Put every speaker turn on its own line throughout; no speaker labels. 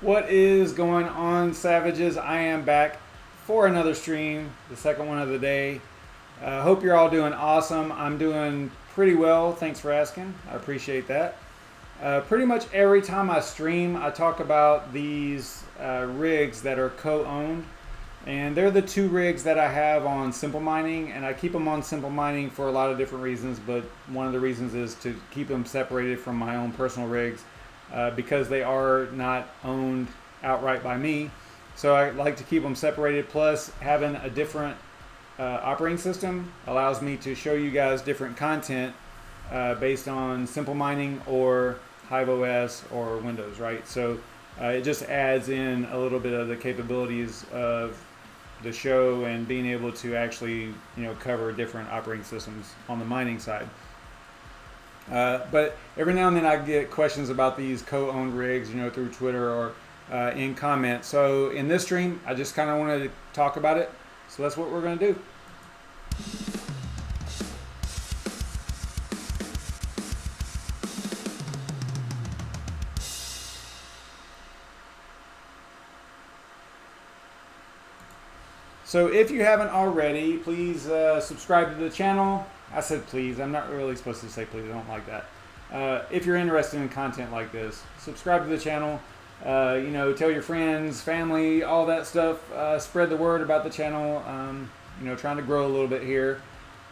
What is going on, Savages? I am back for another stream, the second one of the day. Hope you're all doing awesome. I'm doing pretty well. Thanks for asking. I appreciate that. Pretty much every time I stream, I talk about these rigs that are co-owned. And they're the two rigs that I have on Simple Mining, and I keep them on Simple Mining for a lot of different reasons, but one of the reasons is to keep them separated from my own personal rigs. Because they are not owned outright by me. So I like to keep them separated. Plus, having a different operating system allows me to show you guys different content based on Simple Mining or Hive OS or Windows, right? So it just adds in a little bit of the capabilities of the show and being able to actually, cover different operating systems on the mining side. But every now and then I get questions about these co-owned rigs, through Twitter or in comments. So in this stream, I just kind of wanted to talk about it. So that's what we're going to do. So if you haven't already, please subscribe to the channel. I said please. I'm not really supposed to say please. I don't like that. If you're interested in content like this, subscribe to the channel. Tell your friends, family, all that stuff. Spread the word about the channel. Trying to grow a little bit here.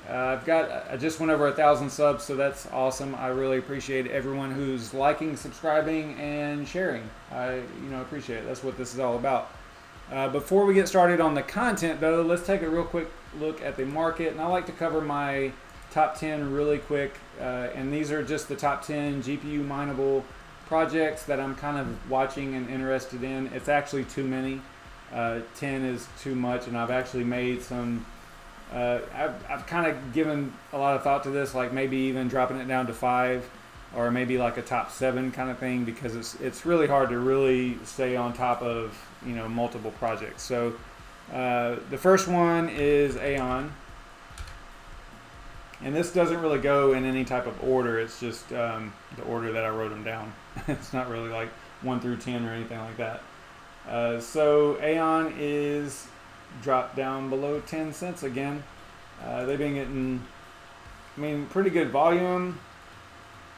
I just went over 1,000 subs, so that's awesome. I really appreciate everyone who's liking, subscribing, and sharing. I appreciate it. That's what this is all about. Before we get started on the content, though, let's take a real quick look at the market. And I like to cover my top 10 really quick. And these are just the top 10 GPU mineable projects that I'm kind of watching and interested in. It's actually too many. 10 is too much, and I've actually made some. I've kind of given a lot of thought to this, like maybe even dropping it down to 5, or maybe like a top 7 kind of thing, because it's really hard to really stay on top of multiple projects. So the first one is Aeon, and this doesn't really go in any type of order. It's just the order that I wrote them down. It's not really like 1 through 10 or anything like that. So Aeon is dropped down below 10 cents again. They've been getting, pretty good volume,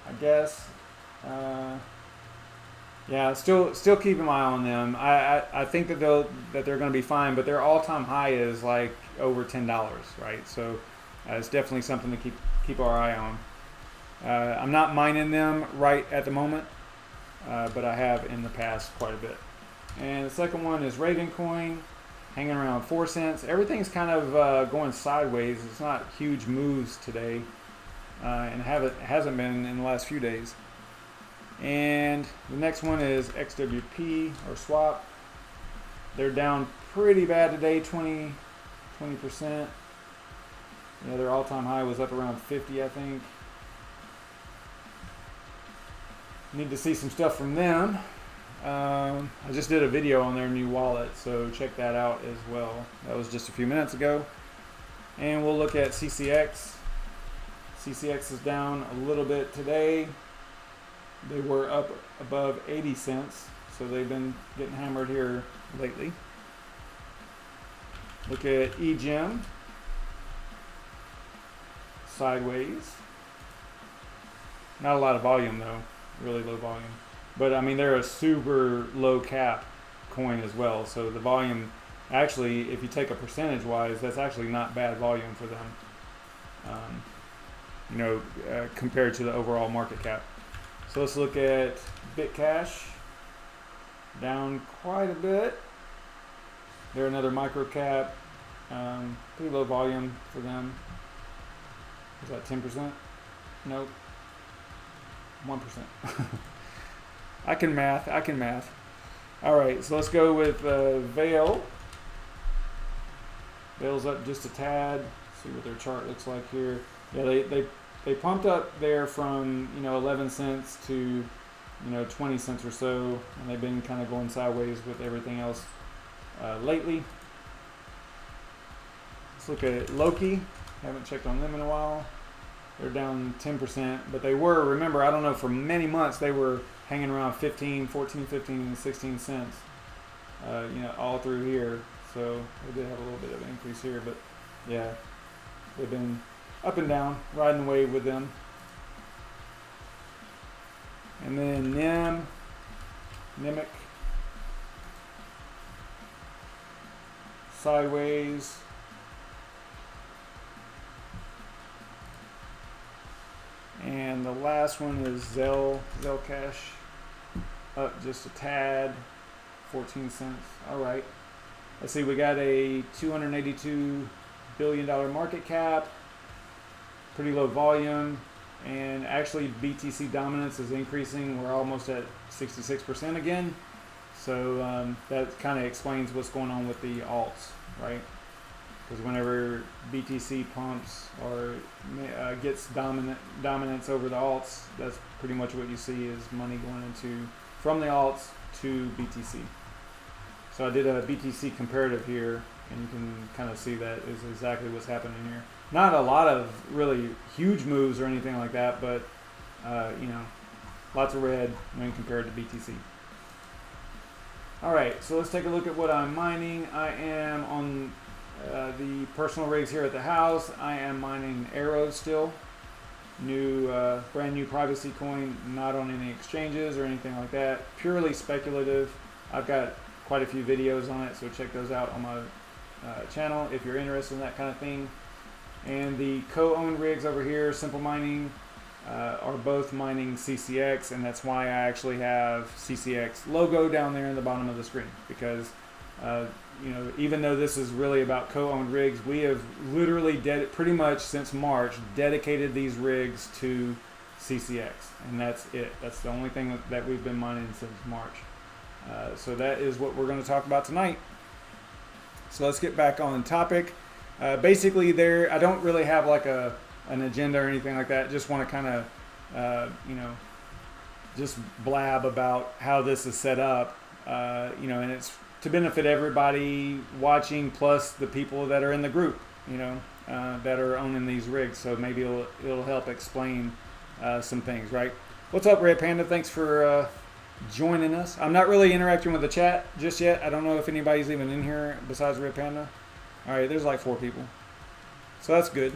I guess. Yeah, still keeping my eye on them. I think that they're going to be fine, but their all-time high is like over $10, right? So it's definitely something to keep our eye on. I'm not mining them right at the moment, but I have in the past quite a bit. And the second one is Ravencoin, hanging around 4 cents. Everything's kind of going sideways. It's not huge moves today, and hasn't been in the last few days. And the next one is XWP or Swap. They're down pretty bad today, 20%. Their all-time high was up around 50, I think. Need to see some stuff from them. I just did a video on their new wallet, so check that out as well. That was just a few minutes ago. And we'll look at CCX. CCX is down a little bit today. They were up above 80 cents, so they've been getting hammered here lately. Look at eGem. Sideways. Not a lot of volume though, really low volume. But they're a super low cap coin as well, so the volume, actually, if you take a percentage wise, that's actually not bad volume for them, compared to the overall market cap. So let's look at Bitcash, down quite a bit. They're another micro cap, pretty low volume for them. Is that 10%? Nope, 1%. I can math. All right, so let's go with Vail. Vail's up just a tad. See what their chart looks like here. Yeah, they pumped up there from 11 cents to 20 cents or so, and they've been kind of going sideways with everything else lately. Let's look at Loki. Haven't checked on them in a while. They're down 10%, but they were, remember, I don't know, for many months they were hanging around 14, 15, and 16 cents, you know, all through here. So they did have a little bit of an increase here, but yeah, they've been up and down, riding the wave with them. And then Nimic, sideways. And the last one is Zellcash, up just a tad, 14 cents. All right. Let's see, we got a $282 billion market cap, pretty low volume, and actually BTC dominance is increasing. We're almost at 66% again. So that kind of explains what's going on with the alts, right? Because whenever BTC pumps or gets dominance over the alts, that's pretty much what you see is money going from the alts to BTC. So I did a BTC comparative here, and you can kind of see that is exactly what's happening here. Not a lot of really huge moves or anything like that, but you know, lots of red when compared to BTC. All right, so let's take a look at what I'm mining. I am on the personal rigs here at the house. I am mining arrows still. Brand new privacy coin, not on any exchanges or anything like that. Purely speculative. I've got quite a few videos on it, so check those out on my channel if you're interested in that kind of thing. And the co-owned rigs over here, Simple Mining, are both mining CCX, and that's why I actually have CCX logo down there in the bottom of the screen, because you know, even though this is really about co-owned rigs, we have literally pretty much since March dedicated these rigs to CCX, and that's it. That's the only thing that we've been mining since March. So that is what we're going to talk about tonight. So let's get back on topic. Basically, I don't really have like an agenda or anything like that. Just want to kind of, you know, just blab about how this is set up, you know, and it's to benefit everybody watching, plus the people that are in the group, you know, that are owning these rigs. So maybe it'll help explain some things, right? What's up, Red Panda? Thanks for joining us. I'm not really interacting with the chat just yet. I don't know if anybody's even in here besides Red Panda. All right, there's like 4 people, so that's good.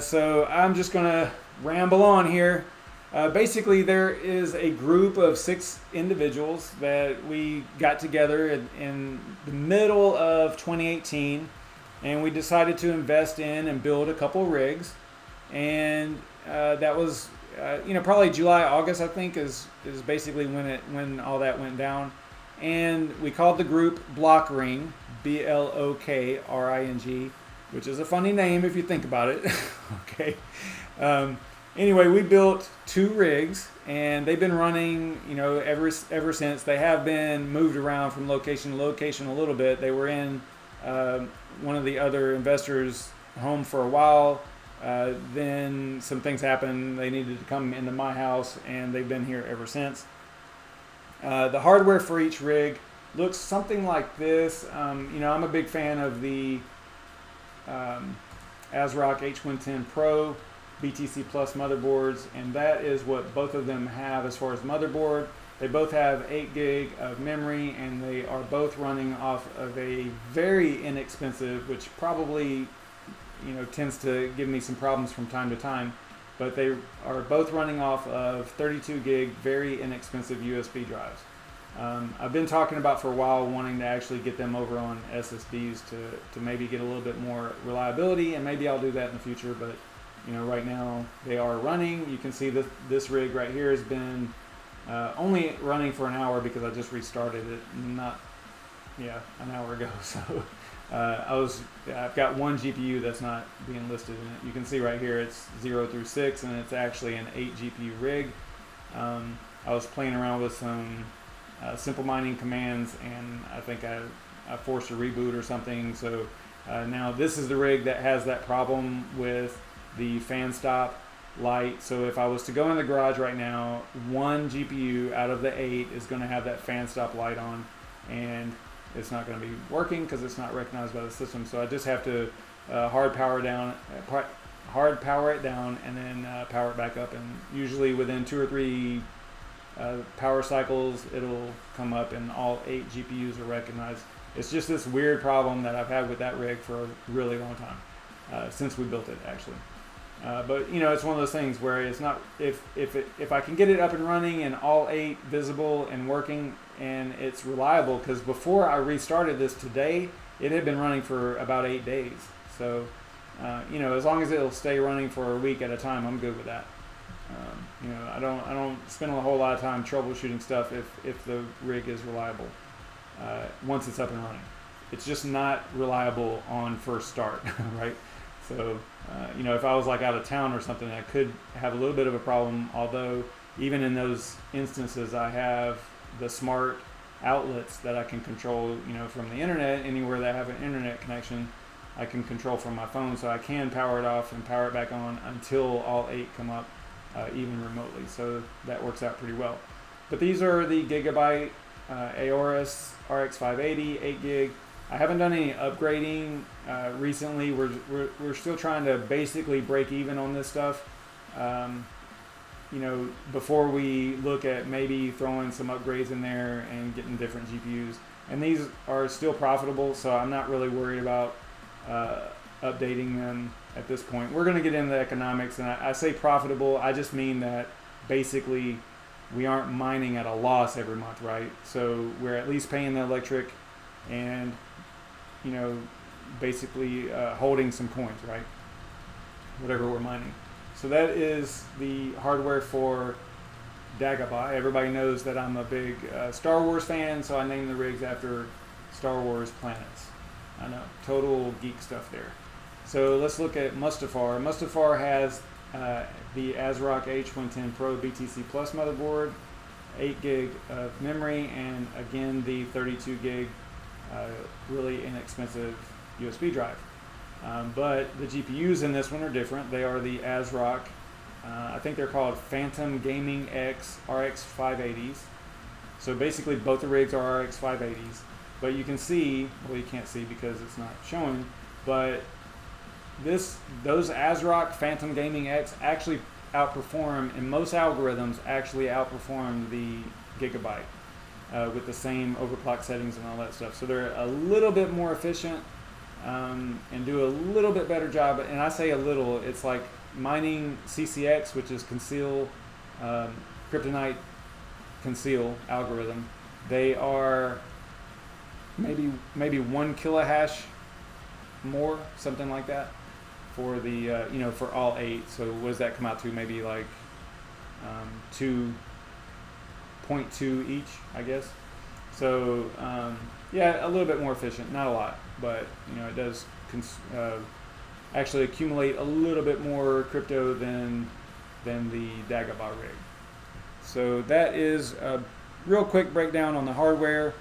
So I'm just gonna ramble on here. Basically, there is a group of 6 individuals that we got together in the middle of 2018, and we decided to invest in and build a couple rigs. And that was, you know, probably July, August, I think, is basically when all that went down. And we called the group Blockring, Blokring, which is a funny name if you think about it. Okay. Anyway, we built 2 rigs, and they've been running, you know, ever since. They have been moved around from location to location a little bit. They were in one of the other investors' home for a while. Then some things happened. They needed to come into my house, and they've been here ever since. The hardware for each rig looks something like this. You know, I'm a big fan of the ASRock H110 Pro BTC Plus motherboards, and that is what both of them have as far as motherboard. They both have 8 gig of memory, and they are both running off of a very inexpensive, which probably, you know, tends to give me some problems from time to time, but they are both running off of 32 gig, very inexpensive USB drives. I've been talking about for a while wanting to actually get them over on SSDs to maybe get a little bit more reliability, and maybe I'll do that in the future, but you know, right now they are running. You can see this rig right here has been only running for an hour because I just restarted it an hour ago. So I've got one GPU that's not being listed in it. You can see right here it's 0 through 6, and it's actually an 8 GPU rig. I was playing around with some simple mining commands, and I think I forced a reboot or something. So now this is the rig that has that problem with the fan stop light. So if I was to go in the garage right now, one GPU out of the 8 is going to have that fan stop light on, and it's not going to be working because it's not recognized by the system. So I just have to hard power hard power it down, and then power it back up. And usually within 2 or 3 power cycles, it'll come up and all 8 GPUs are recognized. It's just this weird problem that I've had with that rig for a really long time, since we built it actually. But it's one of those things where it's not, if I can get it up and running and all 8 visible and working and it's reliable, because before I restarted this today, it had been running for about 8 days. So, as long as it'll stay running for a week at a time, I'm good with that. I don't spend a whole lot of time troubleshooting stuff if the rig is reliable once it's up and running. It's just not reliable on first start, right? So, if I was like out of town or something, I could have a little bit of a problem. Although even in those instances, I have the smart outlets that I can control, from the internet. Anywhere that I have an internet connection, I can control from my phone, so I can power it off and power it back on until all 8 come up, even remotely. So that works out pretty well. But these are the Gigabyte Aorus RX 580 8 gig. I haven't done any upgrading recently. We're still trying to basically break even on this stuff. Before we look at maybe throwing some upgrades in there and getting different GPUs. And these are still profitable, so I'm not really worried about updating them at this point. We're going to get into the economics, and I say profitable, I just mean that basically we aren't mining at a loss every month, right? So we're at least paying the electric and, basically holding some coins, right? Whatever we're mining. So that is the hardware for Dagobah. Everybody knows that I'm a big Star Wars fan, so I named the rigs after Star Wars planets. I know, total geek stuff there. So let's look at Mustafar. Mustafar has the ASRock H110 Pro BTC Plus motherboard, 8 gig of memory, and again the 32 gig really inexpensive USB drive. But the GPUs in this one are different. They are the ASRock, I think they're called Phantom Gaming X RX 580s. So basically both the rigs are RX 580s. But you can see, well, you can't see because it's not showing, but those ASRock Phantom Gaming X actually outperform, in most algorithms, actually outperform the Gigabyte with the same overclock settings and all that stuff. So they're a little bit more efficient and do a little bit better job. And I say a little, it's like mining CCX, which is conceal, kryptonite conceal algorithm. They are maybe 1 kilohash more, something like that, for the for all 8. So what does that come out to? Maybe like 2.2 each, I guess. So yeah, a little bit more efficient, not a lot, but it does actually accumulate a little bit more crypto than the Dagobah rig. So that is a real quick breakdown on the hardware.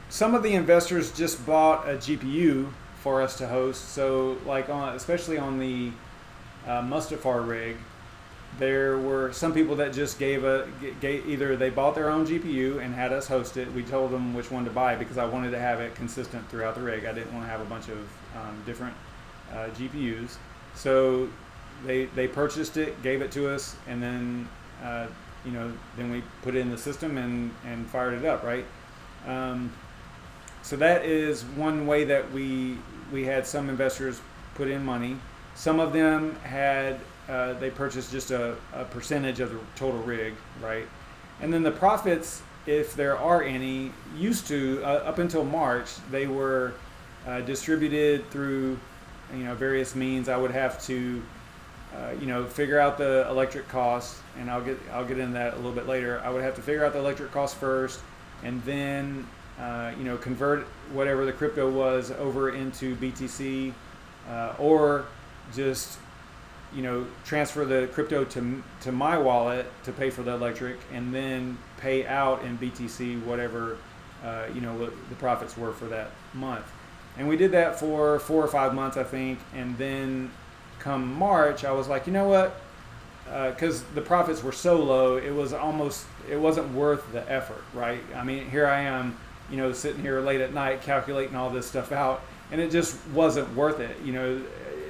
Some of the investors just bought a GPU for us to host. So like especially on the Mustafar rig, there were some people that just gave either they bought their own GPU and had us host it. We told them which one to buy because I wanted to have it consistent throughout the rig. I didn't want to have a bunch of different GPUs. So they purchased it, gave it to us, and then then we put it in the system and fired it up, right? So that is one way that we had some investors put in money. Some of them had they purchased just a percentage of the total rig, right? And then the profits, if there are any, used to up until March, they were distributed through various means. I would have to figure out the electric costs, and I'll get into that a little bit later. I would have to figure out the electric costs first, and then convert whatever the crypto was over into BTC, or just transfer the crypto to my wallet to pay for the electric, and then pay out in BTC whatever what the profits were for that month. And we did that for 4 or 5 months, I think, and then come March, I was like, you know what? Because the profits were so low, it wasn't worth the effort, right? I mean, here I am, sitting here late at night calculating all this stuff out, and it just wasn't worth it.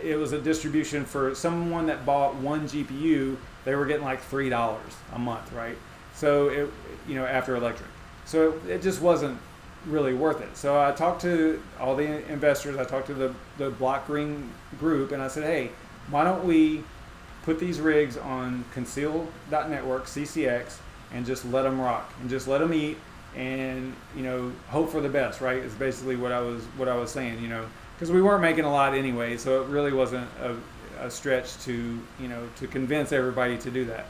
it was a distribution for someone that bought one GPU. They were getting like $3 a month, right? So it, after electric. So it just wasn't really worth it. So I talked to all the investors. I talked to the Block Ring group, and I said, hey, why don't we put these rigs on conceal.network, CCX, and just let them rock and just let them eat, and hope for the best, right? Is basically what I was saying, because we weren't making a lot anyway, so it really wasn't a stretch to to convince everybody to do that.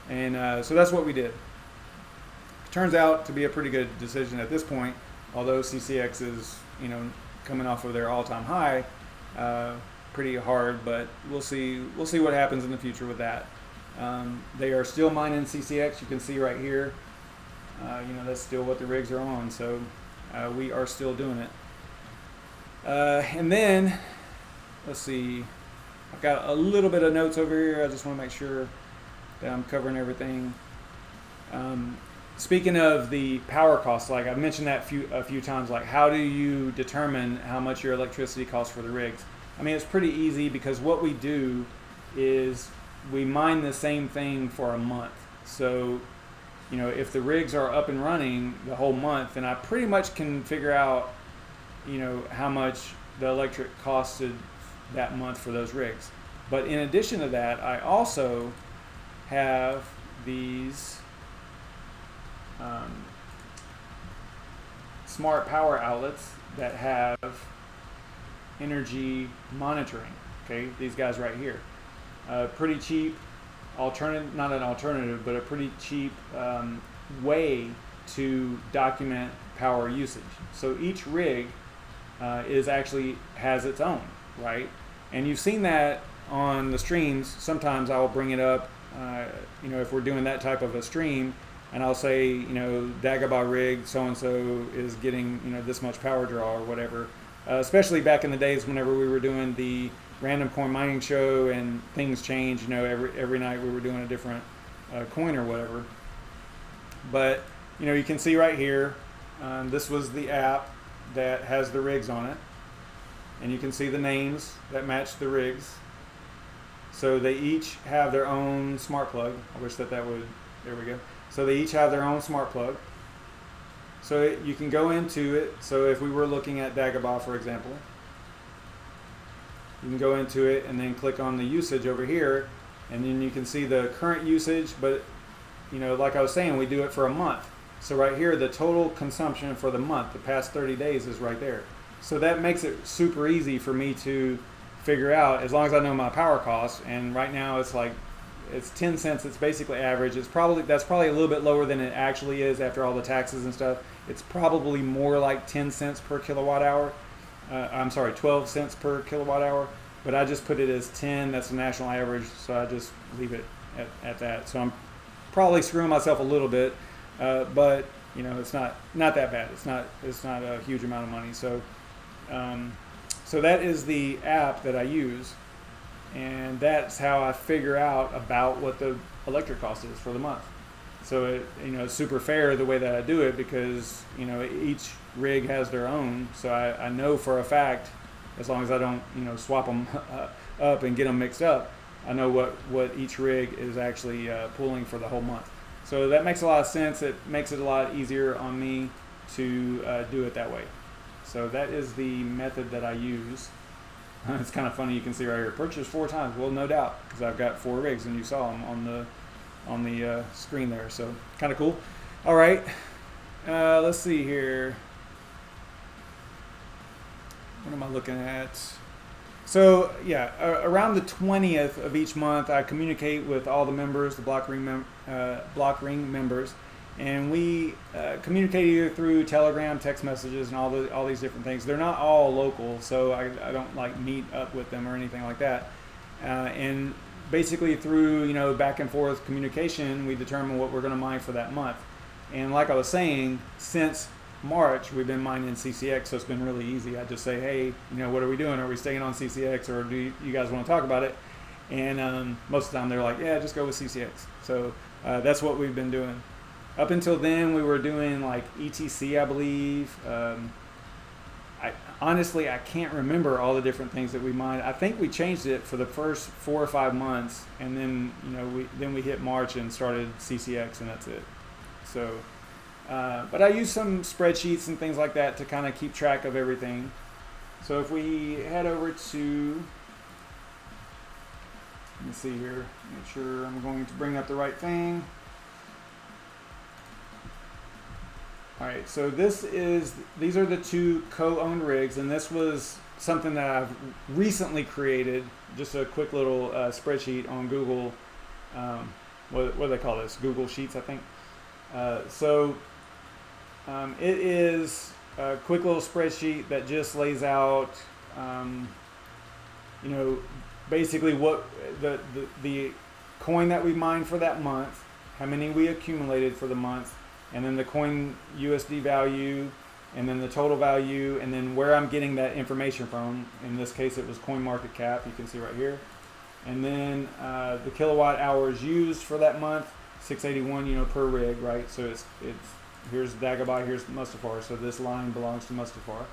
And so that's what we did. Turns out to be a pretty good decision at this point, although CCX is coming off of their all-time high pretty hard, but we'll see what happens in the future with that. They are still mining CCX. You can see right here, that's still what the rigs are on, so we are still doing it. And then let's see, I've got a little bit of notes over here. I just want to make sure that I'm covering everything. Speaking of the power costs, like I've mentioned that a few times, like how do you determine how much your electricity costs for the rigs? I mean, it's pretty easy, because what we do is we mine the same thing for a month. So, if the rigs are up and running the whole month, then I pretty much can figure out, how much the electric costed that month for those rigs. But in addition to that, I also have these smart power outlets that have energy monitoring. Okay, these guys right here, pretty cheap alternative, not an alternative, but a pretty cheap way to document power usage. So each rig has its own, right? And you've seen that on the streams. Sometimes I'll bring it up, if we're doing that type of a stream, and I'll say, Dagobah rig so-and-so is getting, this much power draw or whatever. Especially back in the days whenever we were doing the random coin mining show and things change, every night we were doing a different coin or whatever. But, you can see right here, this was the app that has the rigs on it. And you can see the names that match the rigs. So they each have their own smart plug. I wish that would, there we go. So they each have their own smart plug. So you can go into it. So if we were looking at Dagobah, for example, you can go into it and then click on the usage over here, and then you can see the current usage. But like I was saying, we do it for a month. So right here, the total consumption for the month, the past 30 days, is right there. So that makes it super easy for me to figure out, as long as I know my power costs. And right now it's 10 cents. It's basically average. That's probably a little bit lower than it actually is after all the taxes and stuff. It's probably more like 10 cents per kilowatt hour. 12 cents per kilowatt hour. But I just put it as 10. That's the national average. So I just leave it at that. So I'm probably screwing myself a little bit, but it's not that bad. It's not a huge amount of money. So so that is the app that I use. And that's how I figure out about what the electric cost is for the month. So it's super fair the way that I do it, because each rig has their own. So I know for a fact, as long as I don't swap them up and get them mixed up, I know what each rig is actually pulling for the whole month. So that makes a lot of sense. It makes it a lot easier on me to do it that way. So that is the method that I use. It's kind of funny. You can see right here, purchased 4 times. Well, no doubt, because I've got 4 rigs, and you saw them on the screen there. So kind of cool. All right, let's see here. What am I looking at? So yeah, around the 20th of each month, I communicate with all the members, the Block Ring members, and we communicate either through Telegram, text messages, and all these different things. They're not all local, so I don't meet up with them or anything like that. And basically through back and forth communication, we determine what we're going to mine for that month. And like I was saying, since March, we've been mining CCX, so it's been really easy. I just say, hey, what are we doing? Are we staying on CCX, or do you guys want to talk about it? And most of the time they're like, yeah, just go with CCX. So that's what we've been doing. Up until then, we were doing ETC, I believe. I honestly, I can't remember all the different things that we mined. I think we changed it for the first 4 or 5 months, and then we hit March and started CCX, and that's it. So, but I use some spreadsheets and things like that to kind of keep track of everything. So if we head over to, let me see here, make sure I'm going to bring up the right thing. All right, so these are the 2 co-owned rigs, and this was something that I've recently created, just a quick little spreadsheet on Google, what do they call this? Google Sheets, I think. It is a quick little spreadsheet that just lays out, basically what the coin that we mined for that month, how many we accumulated for the month, and then the coin USD value, and then the total value, and then where I'm getting that information from. In this case, it was CoinMarketCap. You can see right here. And then the kilowatt hours used for that month, 681, per rig, right? So it's here's Dagobah, here's Mustafar. So this line belongs to Mustafar.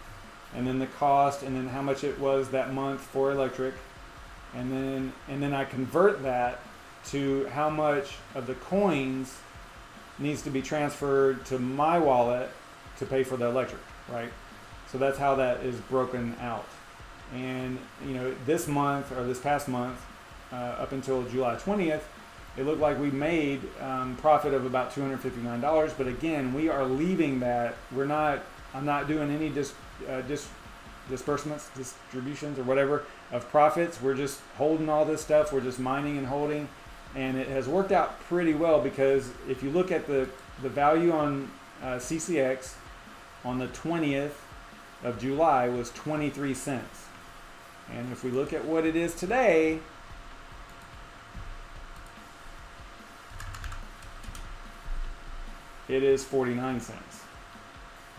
And then the cost, and then how much it was that month for electric, and then I convert that to how much of the coins needs to be transferred to my wallet to pay for the electric, right? So that's how that is broken out. And this month, or this past month, up until July 20th, it looked like we made profit of about $259. But again, we are leaving that. I'm not doing any disbursements, distributions, or whatever of profits. We're just holding all this stuff. We're just mining and holding. And it has worked out pretty well, because if you look at the value on CCX on the 20th of July was 23 cents. And if we look at what it is today, it is 49 cents.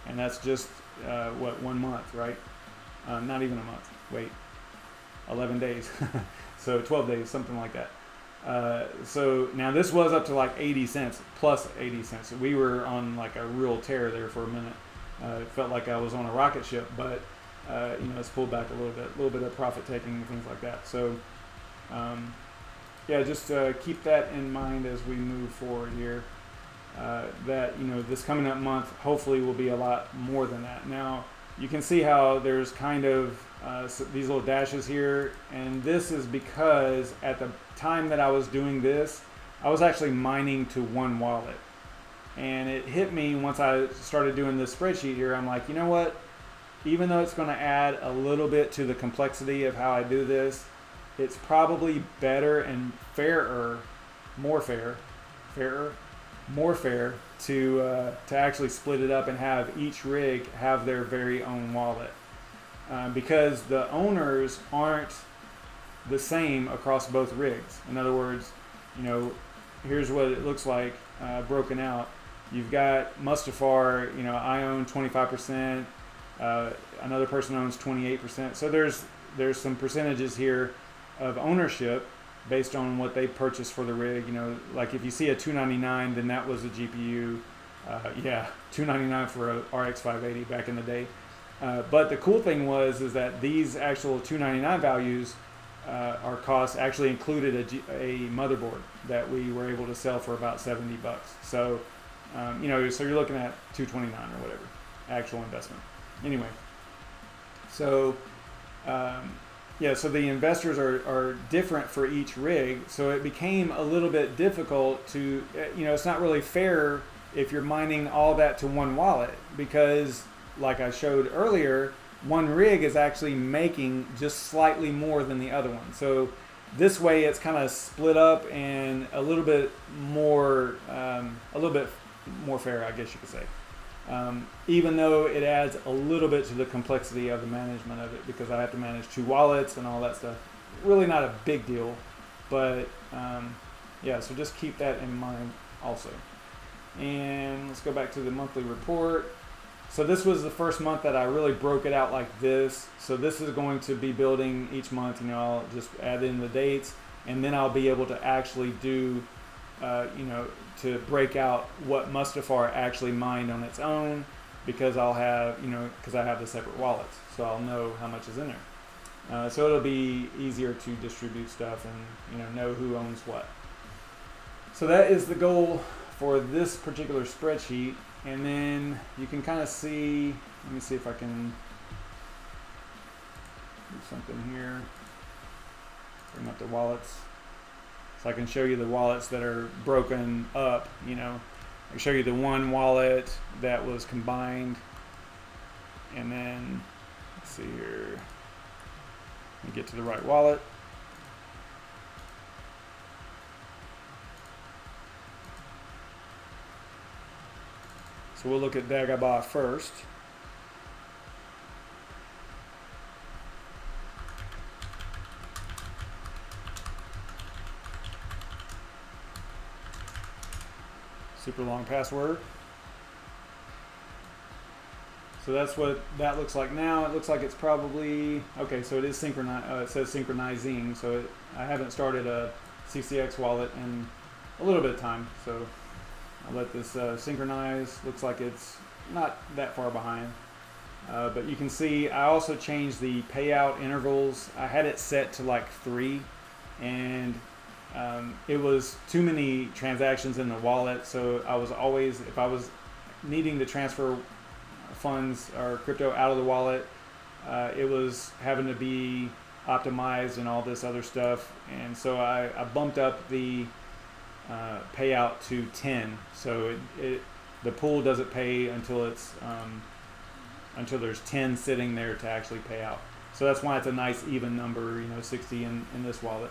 And that's just, 1 month, right? Not even a month. Wait, 11 days. So 12 days, something like that. So now this was up to like 80 cents, plus 80 cents. So we were on like a real tear there for a minute. It felt like I was on a rocket ship, but it's pulled back a little bit of profit taking and things like that. So just keep that in mind as we move forward here. That this coming up month hopefully will be a lot more than that. Now you can see how there's kind of these little dashes here, and this is because at the time that I was doing this, I was actually mining to one wallet, and it hit me once I started doing this spreadsheet here. I'm like, you know what, even though it's going to add a little bit to the complexity of how I do this, it's probably better and more fair to actually split it up and have each rig have their very own wallet, because the owners aren't the same across both rigs. In other words, here's what it looks like broken out. You've got Mustafar, I own 25%, another person owns 28%. So there's some percentages here of ownership based on what they purchased for the rig. Like if you see a $299, then that was a GPU. $299 for a RX 580 back in the day. But the cool thing is that these actual $299 values, our costs actually included a motherboard that we were able to sell for about $70. So, so you're looking at $229 or whatever, actual investment. Anyway, so so the investors are different for each rig. So it became a little bit difficult to, it's not really fair if you're mining all that to one wallet, because like I showed earlier, one rig is actually making just slightly more than the other one. So this way it's kind of split up and a little bit more fair, I guess you could say. Even though it adds a little bit to the complexity of the management of it, because I have to manage 2 wallets and all that stuff. Really not a big deal, but so just keep that in mind also. And let's go back to the monthly report. So this was the first month that I really broke it out like this. So this is going to be building each month. I'll just add in the dates, and then I'll be able to actually do, to break out what Mustafar actually mined on its own, because I'll have, because I have the separate wallets, so I'll know how much is in there. So it'll be easier to distribute stuff and know who owns what. So that is the goal for this particular spreadsheet. And then you can kind of see, let me see if I can do something here. Bring up the wallets. So I can show you the wallets that are broken up, I can show you the one wallet that was combined. And then, let's see here. Let me get to the right wallet. So we'll look at Dagobah first. Super long password. So that's what that looks like now. It looks like it's probably, okay, so it is synchronized, it says synchronizing, so I haven't started a CCX wallet in a little bit of time, so I'll let this synchronize. Looks like it's not that far behind. But you can see I also changed the payout intervals. I had it set to like 3, and it was too many transactions in the wallet, so I was always, if I was needing to transfer funds or crypto out of the wallet, it was having to be optimized and all this other stuff, and so I bumped up the payout to 10, so the pool doesn't pay until it's until there's 10 sitting there to actually pay out. So that's why it's a nice even number, 60 in this wallet.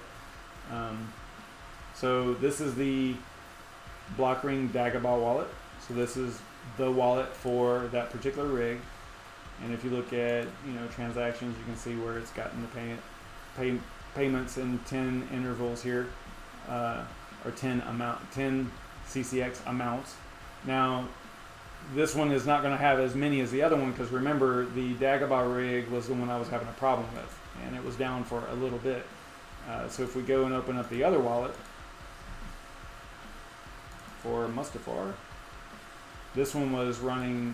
So this is the Blockring Dagobah wallet. So this is the wallet for that particular rig. And if you look at transactions, you can see where it's gotten the payments in 10 intervals here, or 10 CCX amounts. Now this one is not going to have as many as the other one, because remember, the Dagobah rig was the one I was having a problem with, and it was down for a little bit. So if we go and open up the other wallet for Mustafar, this one was running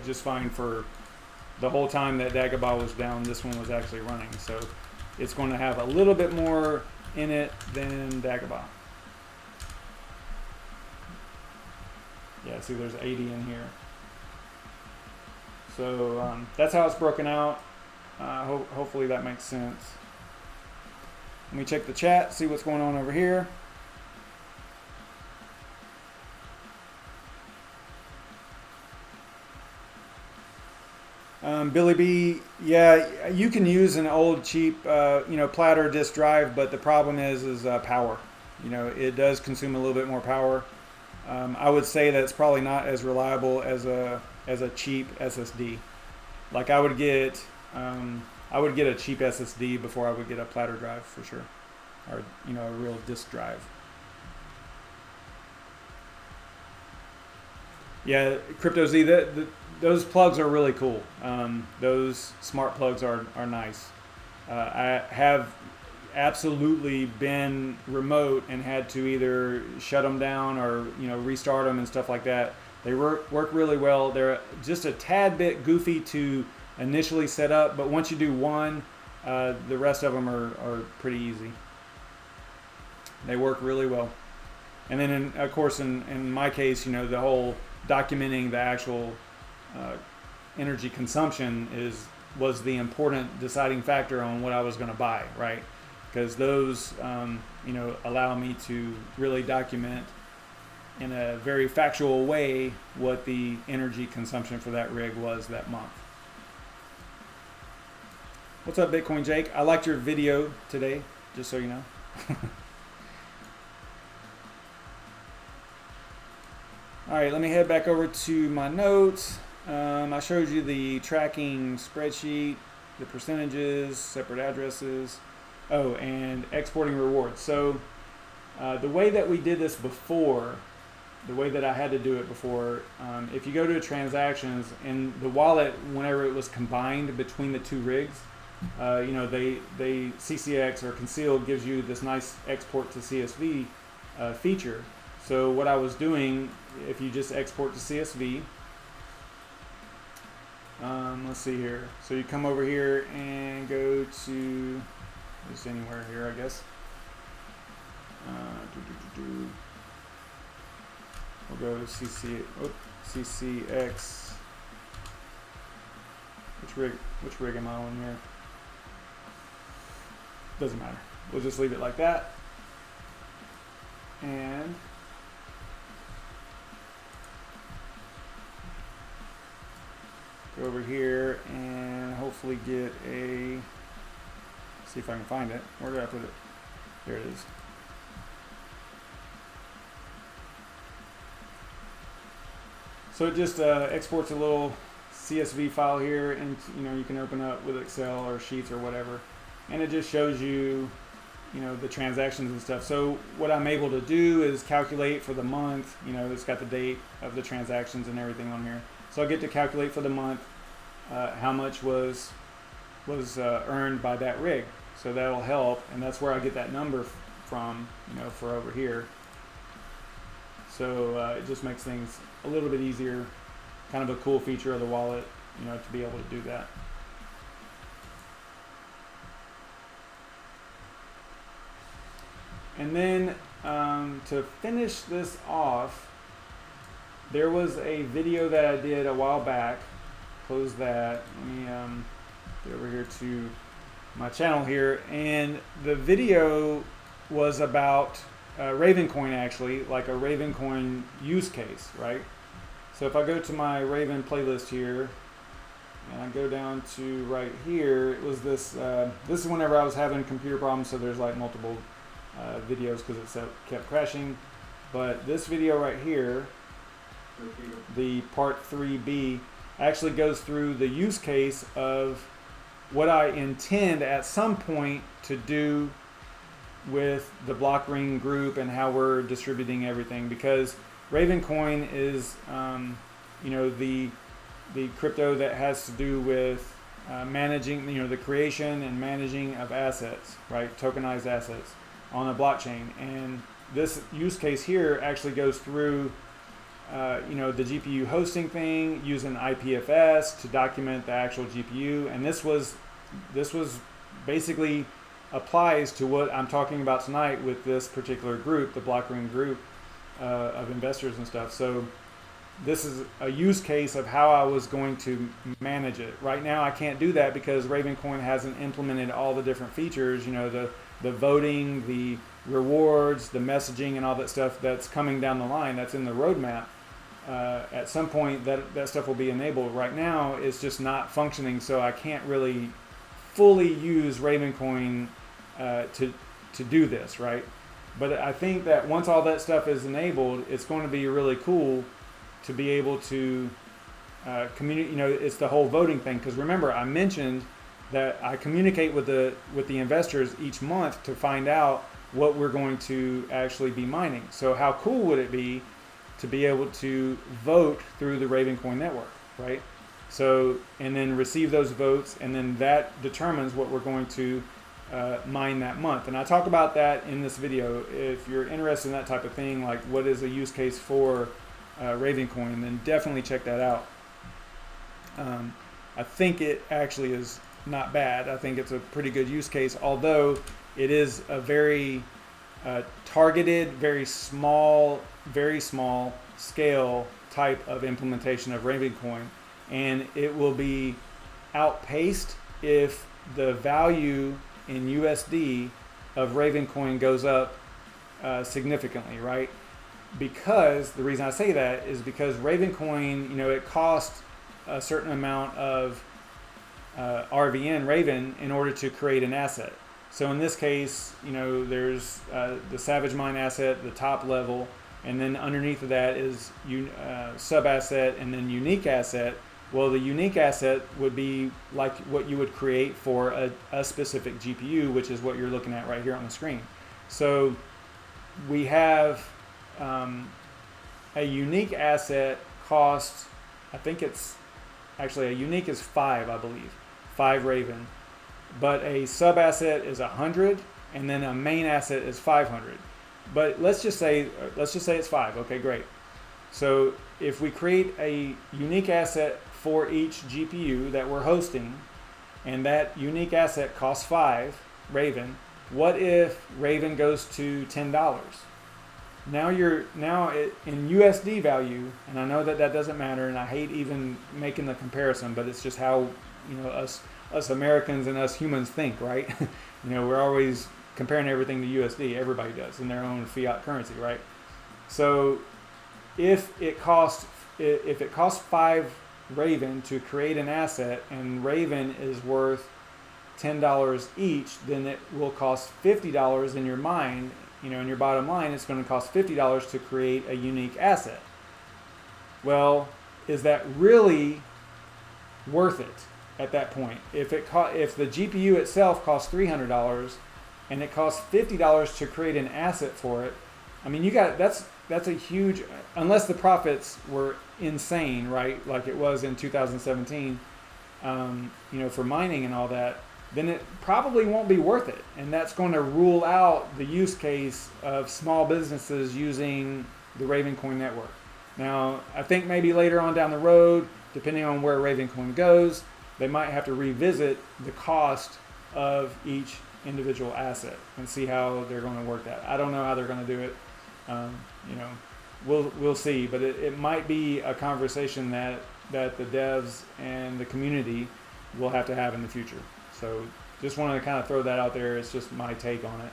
just fine for the whole time that Dagobah was down. This one was actually running, so it's going to have a little bit more in it than Dagobah. Yeah, see, there's 80 in here. So that's how it's broken out. Hopefully that makes sense. Let me check the chat, see what's going on over here. Billy B, yeah, you can use an old cheap, platter disk drive, but the problem is power. It does consume a little bit more power. I would say that it's probably not as reliable as a cheap SSD. Like I would get a cheap SSD before I would get a platter drive for sure, or a real disk drive. Yeah, CryptoZ, those plugs are really cool. Those smart plugs are nice. I have absolutely been remote and had to either shut them down or restart them and stuff like that. They work really well. They're just a tad bit goofy to initially set up, but once you do one, the rest of them are pretty easy. They work really well. And then of course in my case, the whole documenting the actual energy consumption was the important deciding factor on what I was going to buy, right? Because those allow me to really document in a very factual way what the energy consumption for that rig was that month. What's up, Bitcoin Jake? I liked your video today, just so you know. All right, let me head back over to my notes. I showed you the tracking spreadsheet, the percentages, separate addresses. Oh, and exporting rewards. So the way that we did this before, the way that I had to do it before, if you go to transactions in the wallet, whenever it was combined between the two rigs, they CCX or Conceal gives you this nice export to CSV feature. So what I was doing, if you just export to CSV, Let's see here. So you come over here and go to just anywhere here, I guess. We'll go to CCX. Which rig am I on here? Doesn't matter. We'll just leave it like that. And go over here and hopefully get a, see if I can find it. Where did I put it? There it is. So it just exports a little CSV file here, and you can open up with Excel or Sheets or whatever, and it just shows you the transactions and stuff. So what I'm able to do is calculate for the month. It's got the date of the transactions and everything on here. So I get to calculate for the month how much was earned by that rig. So that'll help, and that's where I get that number from, for over here. So it just makes things a little bit easier. Kind of a cool feature of the wallet, to be able to do that. And then to finish this off, there was a video that I did a while back. Close that. Let me get over here to my channel here, and the video was about Ravencoin, actually, like a Ravencoin use case, right? So if I go to my Raven playlist here, and I go down to right here, it was this. This is whenever I was having computer problems, so there's like multiple videos because it kept crashing. But this video right here, the part 3B, actually goes through the use case of what I intend at some point to do with the block ring group and how we're distributing everything, because Ravencoin is the crypto that has to do with managing the creation and managing of assets, right? Tokenized assets on a blockchain. And this use case here actually goes through the GPU hosting thing, using IPFS to document the actual GPU, and this was basically applies to what I'm talking about tonight with this particular group, the block ring group of investors and stuff. So this is a use case of how I was going to manage it. Right now I can't do that because Ravencoin hasn't implemented all the different features, the voting, the rewards, the messaging, and all that stuff that's coming down the line. That's in the roadmap. At some point that stuff will be enabled. Right now it's just not functioning, so I can't really fully use Ravencoin to do this, right? But I think that once all that stuff is enabled, it's going to be really cool to be able to communicate. It's the whole voting thing, because remember I mentioned that I communicate with the investors each month to find out what we're going to actually be mining. So how cool would it be to be able to vote through the Ravencoin network, right? So, and then receive those votes, and then that determines what we're going to mine that month. And I talk about that in this video. If you're interested in that type of thing, like what is a use case for Ravencoin, then definitely check that out. I think it actually is not bad. I think it's a pretty good use case, although it is a very targeted, very small scale type of implementation of Ravencoin, and it will be outpaced if the value in USD of Ravencoin goes up significantly, right? Because the reason I say that is because Ravencoin, it costs a certain amount of RVN Raven in order to create an asset. So in this case, there's the SavageMine asset, the top level, and then underneath of that is sub asset and then unique asset. Well, the unique asset would be like what you would create for a specific GPU, which is what you're looking at right here on the screen. So we have a unique asset costs, I think it's actually a unique is 5, I believe, 5 Raven. But a sub asset is 100, and then a main asset is 500. But let's just say it's 5. Okay, great. So if we create a unique asset for each GPU that we're hosting, and that unique asset costs 5 Raven, what if Raven goes to $10? Now in USD value, and I know that doesn't matter, and I hate even making the comparison, but it's just how us Americans and us humans think, right? We're always comparing everything to USD. Everybody does in their own fiat currency, right? So if it costs 5 Raven to create an asset, and Raven is worth $10 each, then it will cost $50 in your mind. In your bottom line, it's going to cost $50 to create a unique asset. Well, is that really worth it at that point? If the GPU itself costs $300 and it costs $50 to create an asset for it, I mean, that's a huge, unless the profits were insane, right? Like it was in 2017, for mining and all that, then it probably won't be worth it. And that's going to rule out the use case of small businesses using the Ravencoin network. Now, I think maybe later on down the road, depending on where Ravencoin goes, they might have to revisit the cost of each individual asset and see how they're going to work that. I don't know how they're going to do it. We'll see, but it might be a conversation that the devs and the community will have to have in the future. So just want to kind of throw that out there. It's just my take on it.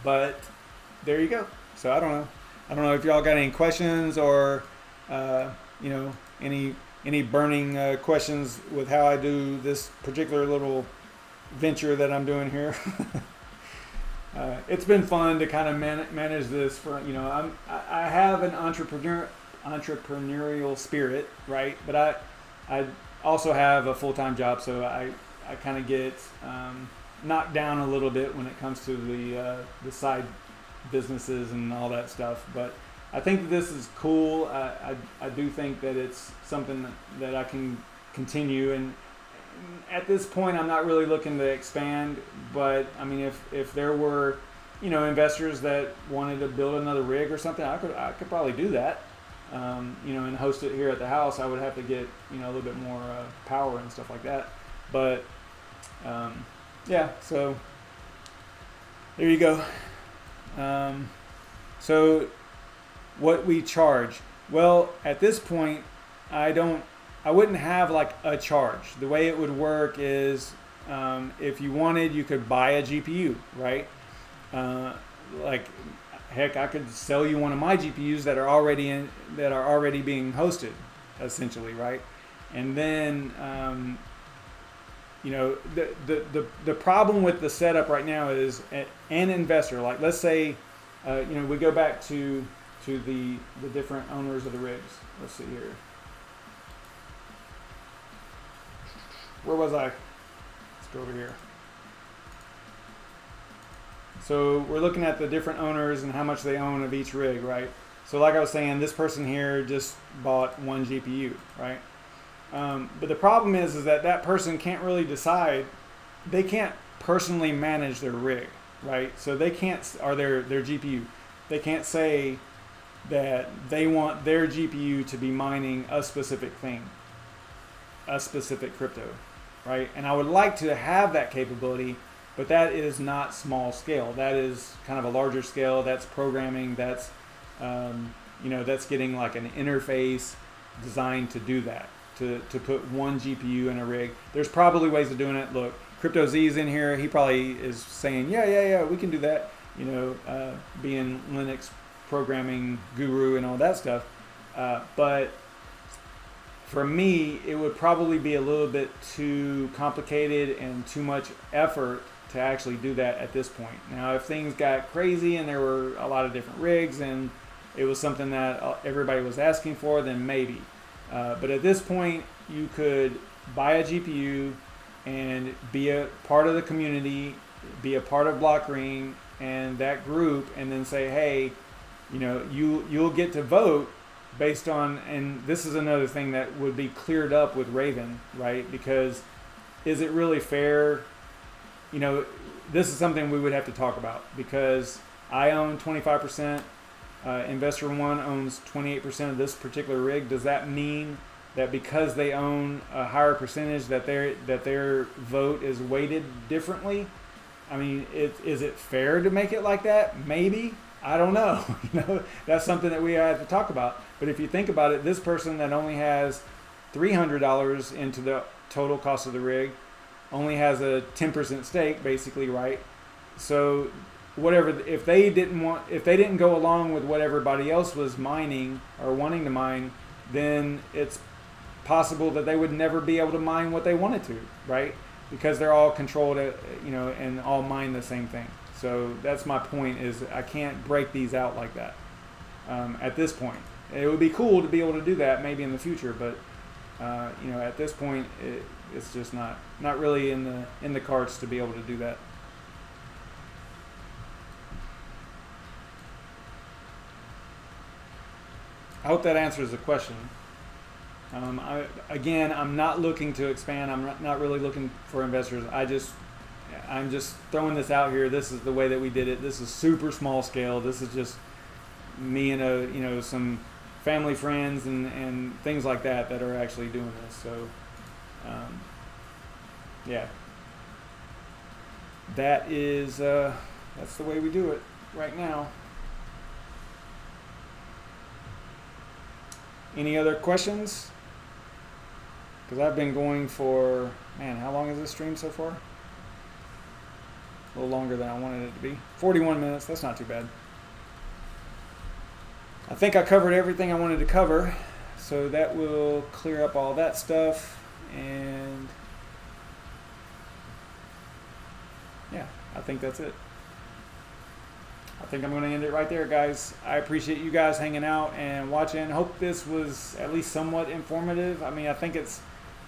But there you go. So I don't know if y'all got any questions or any burning questions with how I do this particular little venture that I'm doing here. It's been fun to kind of manage this. I have an entrepreneurial spirit, right? But I also have a full-time job, so I kind of get knocked down a little bit when it comes to the side businesses and all that stuff. But I think that this is cool. I do think that it's something that I can continue, and at this point I'm not really looking to expand, but I mean if there were investors that wanted to build another rig or something, I could probably do that. And host it here at the house. I would have to get a little bit more power and stuff like that, but yeah, so there you go. So what we charge, well, at this point I wouldn't have like a charge. The way it would work is if you wanted, you could buy a GPU, right? Heck, I could sell you one of my GPUs that are already being hosted, essentially, right? And then the problem with the setup right now is an investor. Like, let's say we go back to the different owners of the rigs. Let's see here. Where was I? Let's go over here. So we're looking at the different owners and how much they own of each rig, right? So like I was saying, this person here just bought one GPU, right? But the problem is that person can't really decide. They can't personally manage their rig, right? So they can't, or their GPU. They can't say that they want their GPU to be mining a specific thing, a specific crypto, right? And I would like to have that capability, but that is not small scale. That is kind of a larger scale. That's programming. That's that's getting like an interface designed to do that, to put one GPU in a rig. There's probably ways of doing it. Look, Crypto Z's in here. He probably is saying, yeah, we can do that. Being Linux programming guru and all that stuff. But for me, it would probably be a little bit too complicated and too much effort to actually do that at this point. Now, if things got crazy and there were a lot of different rigs and it was something that everybody was asking for, then maybe. But at this point, you could buy a GPU and be a part of the community, be a part of Blockring and that group, and then say, hey, you'll get to vote based on, and this is another thing that would be cleared up with Raven, right? Because is it really fair? This is something we would have to talk about, because I own 25% investor one owns 28% of this particular rig. Does that mean that because they own a higher percentage that their vote is weighted differently? I mean, is it fair to make it like that? Maybe. I don't know. That's something that we have to talk about. But if you think about it, this person that only has $300 into the total cost of the rig only has a 10% stake, basically, right? So whatever, if they didn't go along with what everybody else was mining or wanting to mine, then it's possible that they would never be able to mine what they wanted to, right? Because they're all controlled, and all mine the same thing. So that's my point, is I can't break these out like that at this point. It would be cool to be able to do that maybe in the future, but at this point, it's just not really in the cards to be able to do that. I hope that answers the question. I'm not looking to expand. I'm not really looking for investors. I'm just throwing this out here. This is the way that we did it. This is super small scale. This is just me and some family friends and things like that are actually doing this. So that's the way we do it right now. Any other questions? Because I've been going for, how long is this stream so far? A little longer than I wanted it to be. 41 minutes, that's not too bad. I think I covered everything I wanted to cover, so that will clear up all that stuff. And I think that's it. I think I'm going to end it right there, guys. I appreciate you guys hanging out and watching. Hope this was at least somewhat informative. I mean, I think it's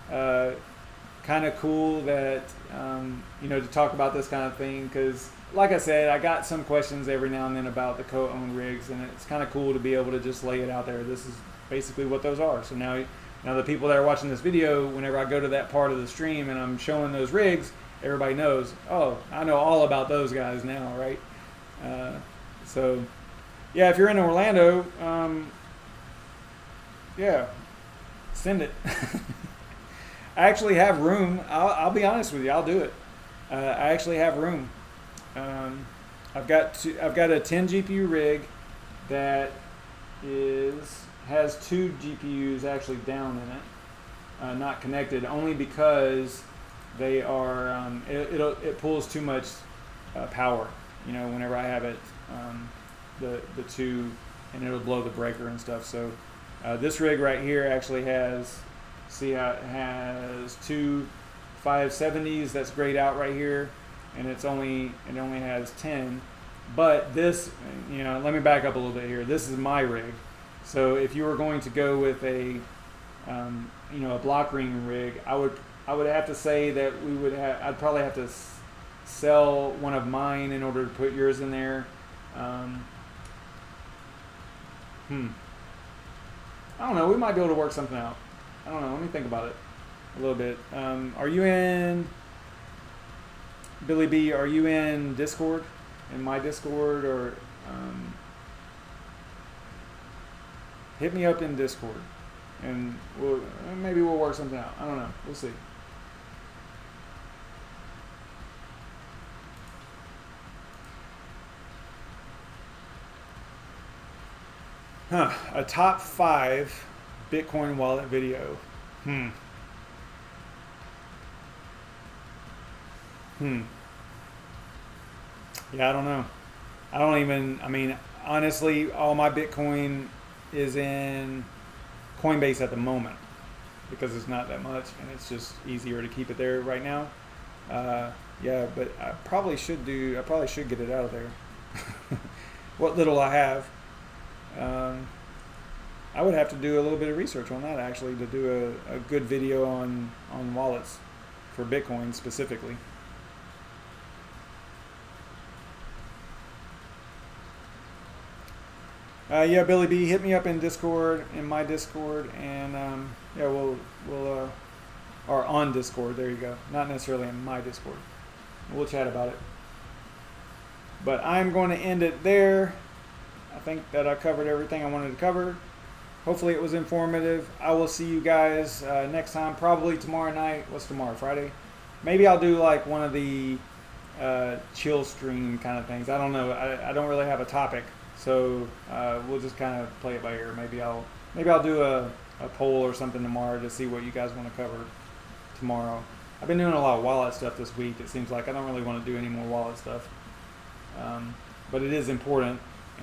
kind of cool that, to talk about this kind of thing, because like I said, I got some questions every now and then about the co-owned rigs, and it's kind of cool to be able to just lay it out there. This is basically what those are. So now the people that are watching this video, whenever I go to that part of the stream and I'm showing those rigs, everybody knows, oh, I know all about those guys now, right? If you're in Orlando, send it. I actually have room. I'll be honest with you. I'll do it. I actually have room. I've got a 10 GPU rig that has 2 GPUs actually down in it, not connected, only because they are it pulls too much power. Whenever I have it, the 2, and it'll blow the breaker and stuff. So this rig right here actually has, see how it has 2 570s that's grayed out right here, and it only has 10. But this, let me back up a little bit here. This is my rig. So if you were going to go with a block ring rig, I would have to say that I'd probably have to sell one of mine in order to put yours in there. I don't know. We might be able to work something out. I don't know. Let me think about it a little bit. Are you in, Billy B, are you in Discord? In my Discord? Or hit me up in Discord, and maybe we'll work something out. I don't know. We'll see. A top 5 Bitcoin wallet video. Yeah, I don't know. Honestly, all my Bitcoin is in Coinbase at the moment because it's not that much and it's just easier to keep it there right now. But I probably should get it out of there. What little I have. I would have to do a little bit of research on that actually to do a good video on wallets for Bitcoin specifically. Billy B, hit me up in Discord, in my Discord, and we'll or on Discord. There you go. Not necessarily in my Discord. We'll chat about it. But I'm going to end it there. I think that I covered everything I wanted to cover. Hopefully it was informative. I will see you guys next time, probably tomorrow night. What's tomorrow, Friday? Maybe I'll do like one of the chill stream kind of things. I don't know. I don't really have a topic, so we'll just kind of play it by ear. Maybe I'll do a poll or something tomorrow to see what you guys want to cover tomorrow. I've been doing a lot of wallet stuff this week. It seems like I don't really want to do any more wallet stuff, but it is important.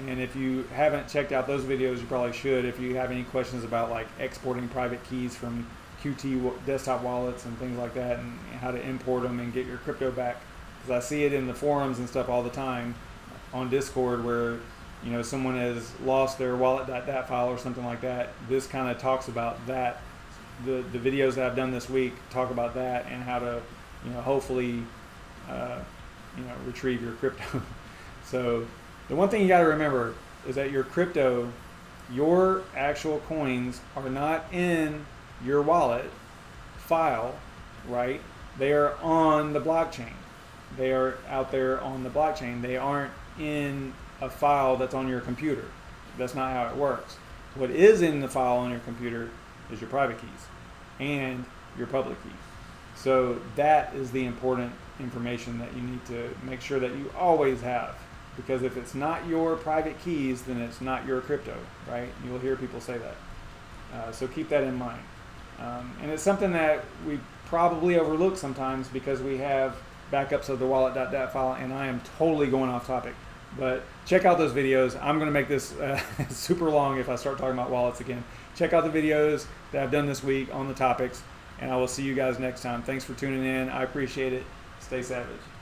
And if you haven't checked out those videos, you probably should. If you have any questions about like exporting private keys from Qt desktop wallets and things like that, and how to import them and get your crypto back, because I see it in the forums and stuff all the time on Discord where, you know, someone has lost their wallet.dat file or something like that. This kind of talks about that. The videos that I've done this week talk about that and how to, you know, hopefully, retrieve your crypto. So the one thing you got to remember is that your crypto, your actual coins are not in your wallet file, right? They are on the blockchain. They are out there on the blockchain. They aren't in a file that's on your computer. That's not how it works. What is in the file on your computer is your private keys and your public keys. So that is the important information that you need to make sure that you always have. Because if it's not your private keys, then it's not your crypto, right? You'll hear people say that. So keep that in mind. And it's something that we probably overlook sometimes because we have backups of the wallet.dat file, and I am totally going off topic. But check out those videos. I'm going to make this super long if I start talking about wallets again. Check out the videos that I've done this week on the topics, and I will see you guys next time. Thanks for tuning in. I appreciate it. Stay savage.